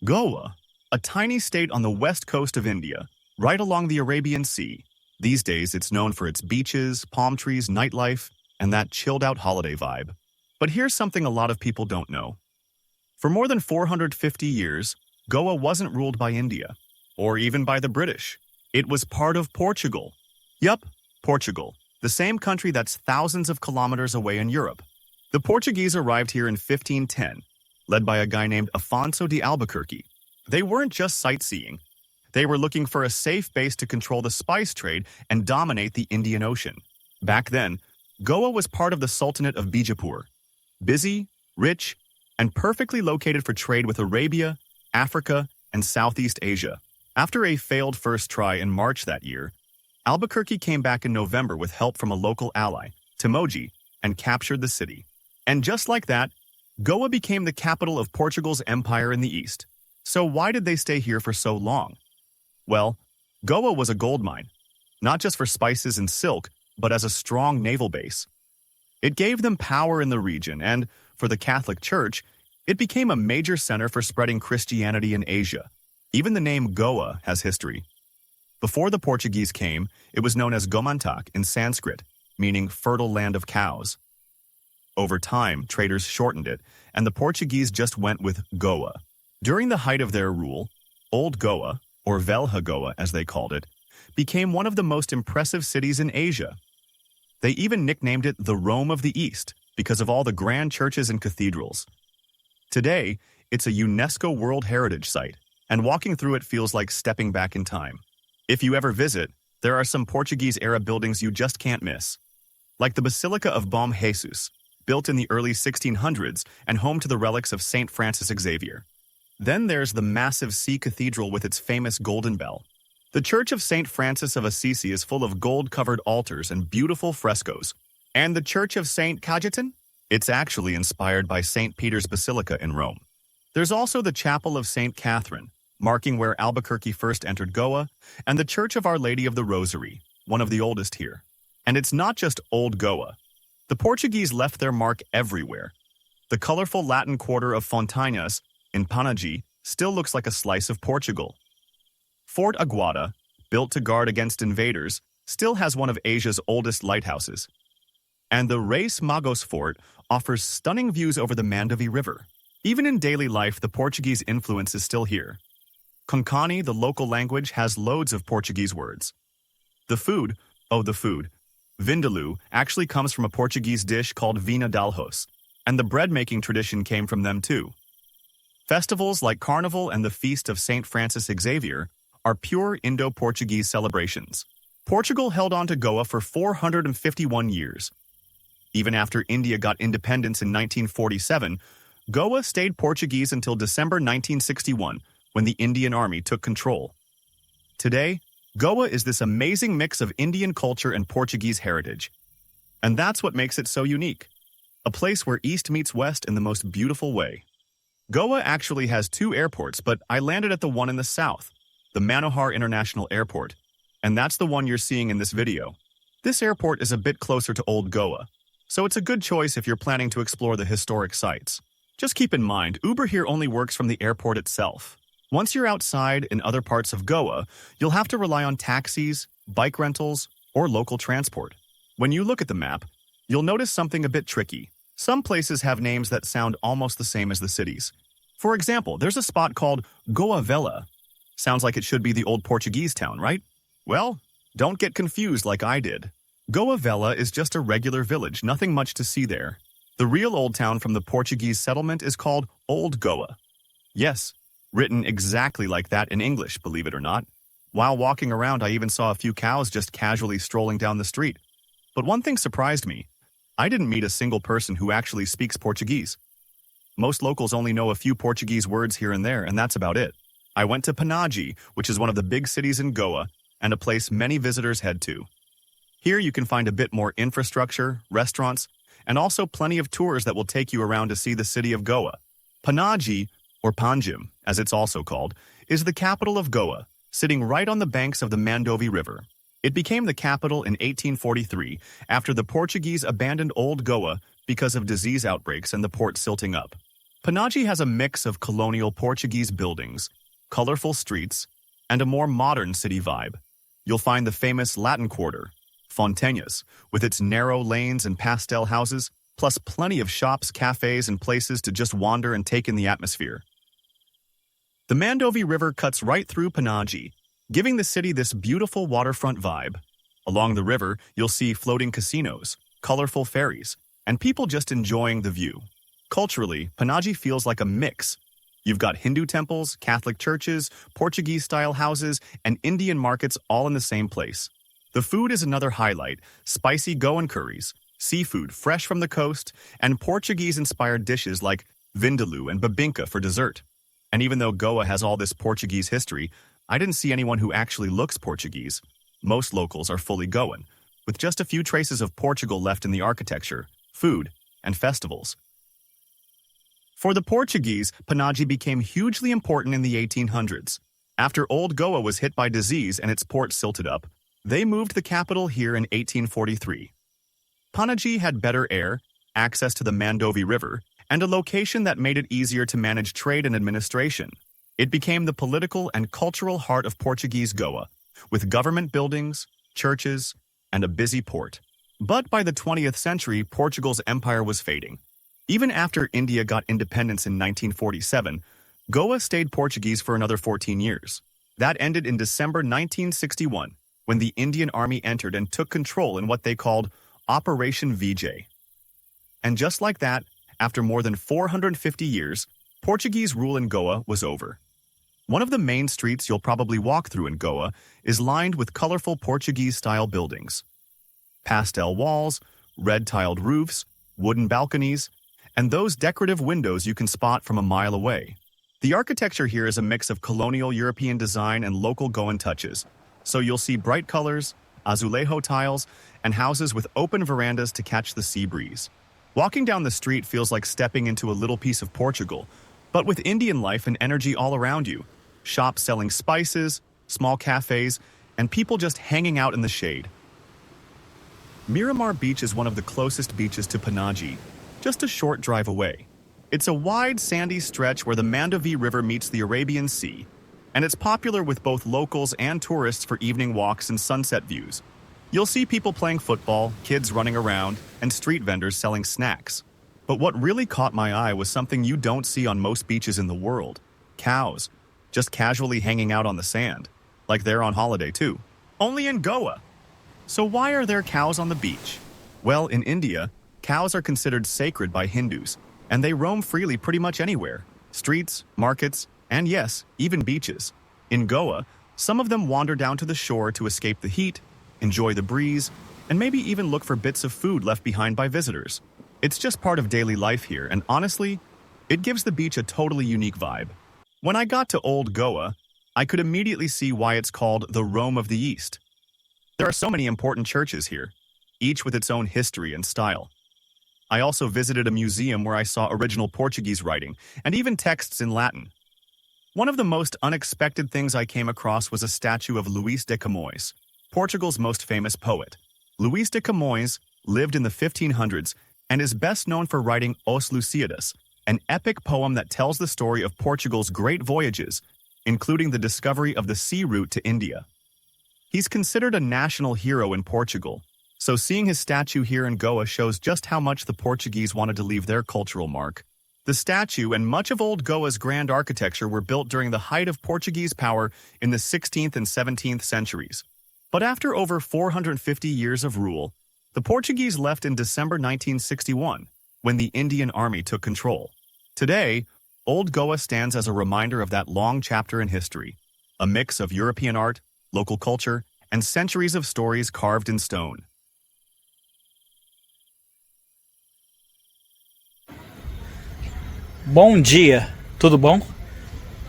Goa, a tiny state on the west coast of India, right along the Arabian Sea. These days, it's known for its beaches, palm trees, nightlife, and that chilled-out holiday vibe. But here's something a lot of people don't know. For more than 450 years, Goa wasn't ruled by India, or even by the British. It was part of Portugal. Yup, Portugal, the same country that's thousands of kilometers away in Europe. The Portuguese arrived here in 1510, led by a guy named Afonso de Albuquerque. They weren't just sightseeing. They were looking for a safe base to control the spice trade and dominate the Indian Ocean. Back then, Goa was part of the Sultanate of Bijapur. Busy, rich, and perfectly located for trade with Arabia, Africa, and Southeast Asia. After a failed first try in March that year, Albuquerque came back in November with help from a local ally, Timoji, and captured the city. And just like that, Goa became the capital of Portugal's empire in the east. So why did they stay here for so long? Well, Goa was a gold mine, not just for spices and silk, but as a strong naval base. It gave them power in the region, and for the Catholic Church, it became a major center for spreading Christianity in Asia. Even the name Goa has history. Before the Portuguese came, it was known as Gomantak in Sanskrit, meaning fertile land of cows. Over time, traders shortened it, and the Portuguese just went with Goa. During the height of their rule, Old Goa, or Velha Goa as they called it, became one of the most impressive cities in Asia. They even nicknamed it the Rome of the East because of all the grand churches and cathedrals. Today, it's a UNESCO World Heritage Site, and walking through it feels like stepping back in time. If you ever visit, there are some Portuguese-era buildings you just can't miss, like the Basilica of Bom Jesus, built in the early 1600s and home to the relics of St. Francis Xavier. Then there's the massive Sea Cathedral with its famous golden bell. The Church of St. Francis of Assisi is full of gold-covered altars and beautiful frescoes. And the Church of St. Cajetan? It's actually inspired by St. Peter's Basilica in Rome. There's also the Chapel of St. Catherine, marking where Albuquerque first entered Goa, and the Church of Our Lady of the Rosary, one of the oldest here. And it's not just Old Goa. The Portuguese left their mark everywhere. The colorful Latin quarter of Fontanhas in Panaji still looks like a slice of Portugal. Fort Aguada, built to guard against invaders, still has one of Asia's oldest lighthouses. And the Reis Magos Fort offers stunning views over the Mandovi River. Even in daily life, the Portuguese influence is still here. Konkani, the local language, has loads of Portuguese words. The food, Vindaloo, actually comes from a Portuguese dish called Vina d'Alhos, and the bread-making tradition came from them too. Festivals like Carnival and the Feast of St. Francis Xavier are pure Indo-Portuguese celebrations. Portugal held on to Goa for 451 years. Even after India got independence in 1947, Goa stayed Portuguese until December 1961, when the Indian Army took control. Today, Goa is this amazing mix of Indian culture and Portuguese heritage. And that's what makes it so unique. A place where East meets West in the most beautiful way. Goa actually has two airports, but I landed at the one in the south, the Manohar International Airport, and that's the one you're seeing in this video. This airport is a bit closer to Old Goa, so it's a good choice if you're planning to explore the historic sites. Just keep in mind, Uber here only works from the airport itself. Once you're outside in other parts of Goa, you'll have to rely on taxis, bike rentals, or local transport. When you look at the map, you'll notice something a bit tricky. Some places have names that sound almost the same as the cities. For example, there's a spot called Goa Vela. Sounds like it should be the old Portuguese town, right? Well, don't get confused like I did. Goa Vela is just a regular village, nothing much to see there. The real old town from the Portuguese settlement is called Old Goa. Yes, written exactly like that in English, believe it or not. While walking around, I even saw a few cows just casually strolling down the street. But one thing surprised me. I didn't meet a single person who actually speaks Portuguese. Most locals only know a few Portuguese words here and there, and that's about it. I went to Panaji, which is one of the big cities in Goa, and a place many visitors head to. Here you can find a bit more infrastructure, restaurants, and also plenty of tours that will take you around to see the city of Goa. Panaji, or Panjim, as it's also called, is the capital of Goa, sitting right on the banks of the Mandovi River. It became the capital in 1843 after the Portuguese abandoned Old Goa because of disease outbreaks and the port silting up. Panaji has a mix of colonial Portuguese buildings, colorful streets, and a more modern city vibe. You'll find the famous Latin Quarter, Fontainhas, with its narrow lanes and pastel houses, plus plenty of shops, cafes, and places to just wander and take in the atmosphere. The Mandovi River cuts right through Panaji, giving the city this beautiful waterfront vibe. Along the river, you'll see floating casinos, colorful ferries, and people just enjoying the view. Culturally, Panaji feels like a mix. You've got Hindu temples, Catholic churches, Portuguese-style houses, and Indian markets all in the same place. The food is another highlight: spicy Goan curries, seafood fresh from the coast, and Portuguese-inspired dishes like vindaloo and babinka for dessert. And even though Goa has all this Portuguese history, I didn't see anyone who actually looks Portuguese. Most locals are fully Goan, with just a few traces of Portugal left in the architecture, food, and festivals. For the Portuguese, Panaji became hugely important in the 1800s. After Old Goa was hit by disease and its port silted up, they moved the capital here in 1843. Panaji had better air, access to the Mandovi River, and a location that made it easier to manage trade and administration. It became the political and cultural heart of Portuguese Goa, with government buildings, churches, and a busy port. But by the 20th century, Portugal's empire was fading. Even after India got independence in 1947, Goa stayed Portuguese for another 14 years. That ended in December 1961, when the Indian Army entered and took control in what they called Operation Vijay. And just like that, after more than 450 years, Portuguese rule in Goa was over. One of the main streets you'll probably walk through in Goa is lined with colorful Portuguese-style buildings. Pastel walls, red-tiled roofs, wooden balconies, and those decorative windows you can spot from a mile away. The architecture here is a mix of colonial European design and local Goan touches, so you'll see bright colors, azulejo tiles, and houses with open verandas to catch the sea breeze. Walking down the street feels like stepping into a little piece of Portugal, but with Indian life and energy all around you. Shops selling spices, small cafes, and people just hanging out in the shade. Miramar Beach is one of the closest beaches to Panaji, just a short drive away. It's a wide, sandy stretch where the Mandovi River meets the Arabian Sea, and it's popular with both locals and tourists for evening walks and sunset views. You'll see people playing football, kids running around, and street vendors selling snacks. But what really caught my eye was something you don't see on most beaches in the world: cows, just casually hanging out on the sand, like they're on holiday too. Only in Goa. So why are there cows on the beach? Well, in India, cows are considered sacred by Hindus, and they roam freely pretty much anywhere: streets, markets, and yes, even beaches. In Goa, some of them wander down to the shore to escape the heat, enjoy the breeze, and maybe even look for bits of food left behind by visitors. It's just part of daily life here, and honestly, it gives the beach a totally unique vibe. When I got to Old Goa, I could immediately see why it's called the Rome of the East. There are so many important churches here, each with its own history and style. I also visited a museum where I saw original Portuguese writing, and even texts in Latin. One of the most unexpected things I came across was a statue of Luís de Camões, Portugal's most famous poet. Luís de Camões lived in the 1500s and is best known for writing Os Lusíadas, an epic poem that tells the story of Portugal's great voyages, including the discovery of the sea route to India. He's considered a national hero in Portugal, so seeing his statue here in Goa shows just how much the Portuguese wanted to leave their cultural mark. The statue and much of Old Goa's grand architecture were built during the height of Portuguese power in the 16th and 17th centuries. But after over 450 years of rule, the Portuguese left in December 1961, when the Indian Army took control. Today, Old Goa stands as a reminder of that long chapter in history, a mix of European art, local culture, and centuries of stories carved in stone. Bom dia, tudo bom?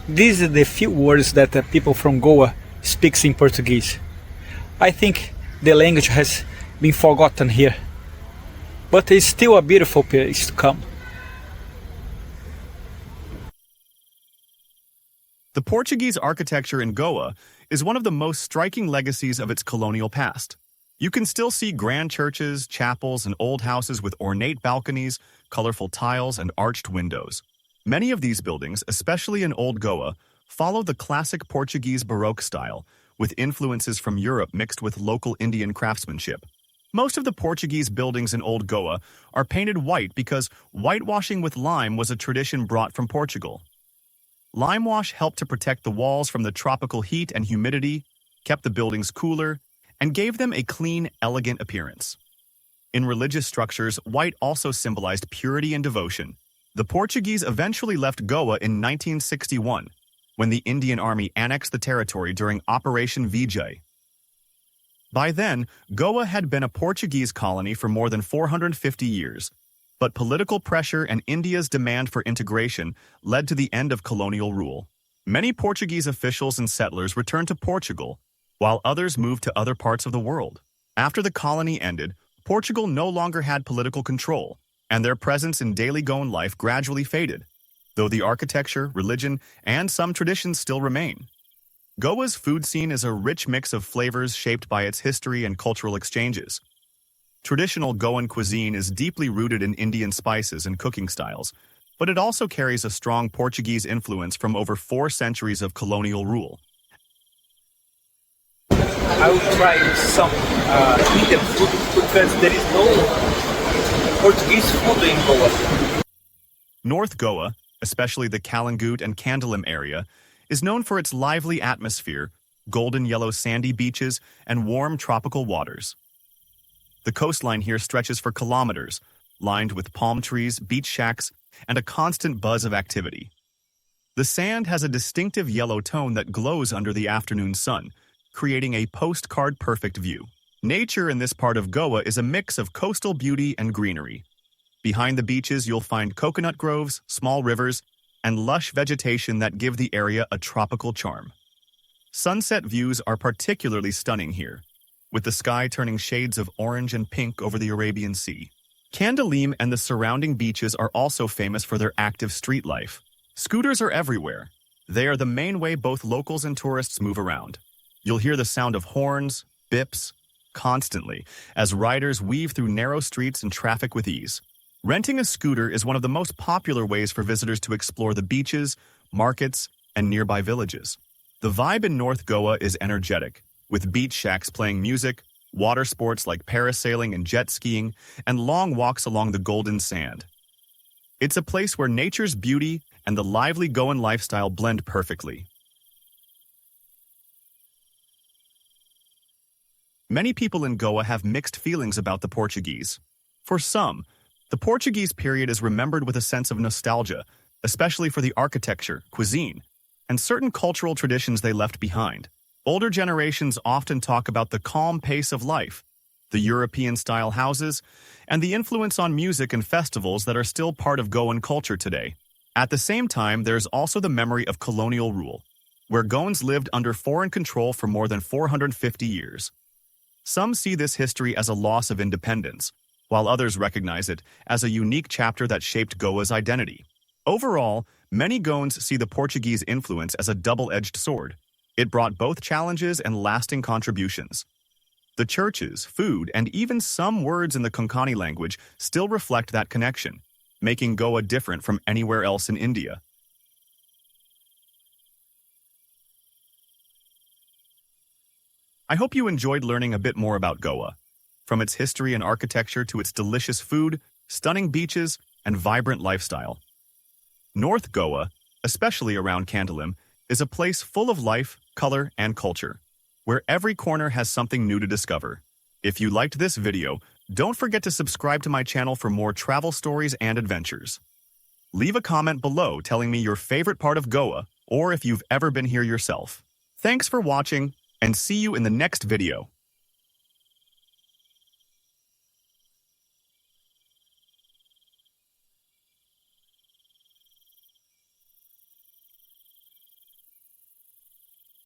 These are the few words that people from Goa speaks in Portuguese. I think the language has been forgotten here, but it's still a beautiful place to come. The Portuguese architecture in Goa is one of the most striking legacies of its colonial past. You can still see grand churches, chapels, and old houses with ornate balconies, colorful tiles, and arched windows. Many of these buildings, especially in Old Goa, follow the classic Portuguese Baroque style, with influences from Europe mixed with local Indian craftsmanship. Most of the Portuguese buildings in Old Goa are painted white because whitewashing with lime was a tradition brought from Portugal. Limewash helped to protect the walls from the tropical heat and humidity, kept the buildings cooler, and gave them a clean, elegant appearance. In religious structures, white also symbolized purity and devotion. The Portuguese eventually left Goa in 1961, when the Indian Army annexed the territory during Operation Vijay. By then, Goa had been a Portuguese colony for more than 450 years, but political pressure and India's demand for integration led to the end of colonial rule. Many Portuguese officials and settlers returned to Portugal, while others moved to other parts of the world. After the colony ended, Portugal no longer had political control, and their presence in daily Goan life gradually faded, though the architecture, religion, and some traditions still remain. Goa's food scene is a rich mix of flavors shaped by its history and cultural exchanges. Traditional Goan cuisine is deeply rooted in Indian spices and cooking styles, but it also carries a strong Portuguese influence from over 4 centuries of colonial rule. I will try some Indian food because there is no Portuguese food in Goa. North Goa, especially the Kalangut and Candolim area, is known for its lively atmosphere, golden yellow sandy beaches, and warm tropical waters. The coastline here stretches for kilometers, lined with palm trees, beach shacks, and a constant buzz of activity. The sand has a distinctive yellow tone that glows under the afternoon sun, creating a postcard-perfect view. Nature in this part of Goa is a mix of coastal beauty and greenery. Behind the beaches, you'll find coconut groves, small rivers, and lush vegetation that give the area a tropical charm. Sunset views are particularly stunning here, with the sky turning shades of orange and pink over the Arabian Sea. Candolim and the surrounding beaches are also famous for their active street life. Scooters are everywhere. They are the main way both locals and tourists move around. You'll hear the sound of horns, bips, constantly, as riders weave through narrow streets and traffic with ease. Renting a scooter is one of the most popular ways for visitors to explore the beaches, markets, and nearby villages. The vibe in North Goa is energetic, with beach shacks playing music, water sports like parasailing and jet skiing, and long walks along the golden sand. It's a place where nature's beauty and the lively Goan lifestyle blend perfectly. Many people in Goa have mixed feelings about the Portuguese. For some, the Portuguese period is remembered with a sense of nostalgia, especially for the architecture, cuisine, and certain cultural traditions they left behind. Older generations often talk about the calm pace of life, the European-style houses, and the influence on music and festivals that are still part of Goan culture today. At the same time, there's also the memory of colonial rule, where Goans lived under foreign control for more than 450 years. Some see this history as a loss of independence, while others recognize it as a unique chapter that shaped Goa's identity. Overall, many Goans see the Portuguese influence as a double-edged sword. It brought both challenges and lasting contributions. The churches, food, and even some words in the Konkani language still reflect that connection, making Goa different from anywhere else in India. I hope you enjoyed learning a bit more about Goa, from its history and architecture to its delicious food, stunning beaches, and vibrant lifestyle. North Goa, especially around Candolim, is a place full of life, color, and culture, where every corner has something new to discover. If you liked this video, don't forget to subscribe to my channel for more travel stories and adventures. Leave a comment below telling me your favorite part of Goa, or if you've ever been here yourself. Thanks for watching, and see you in the next video.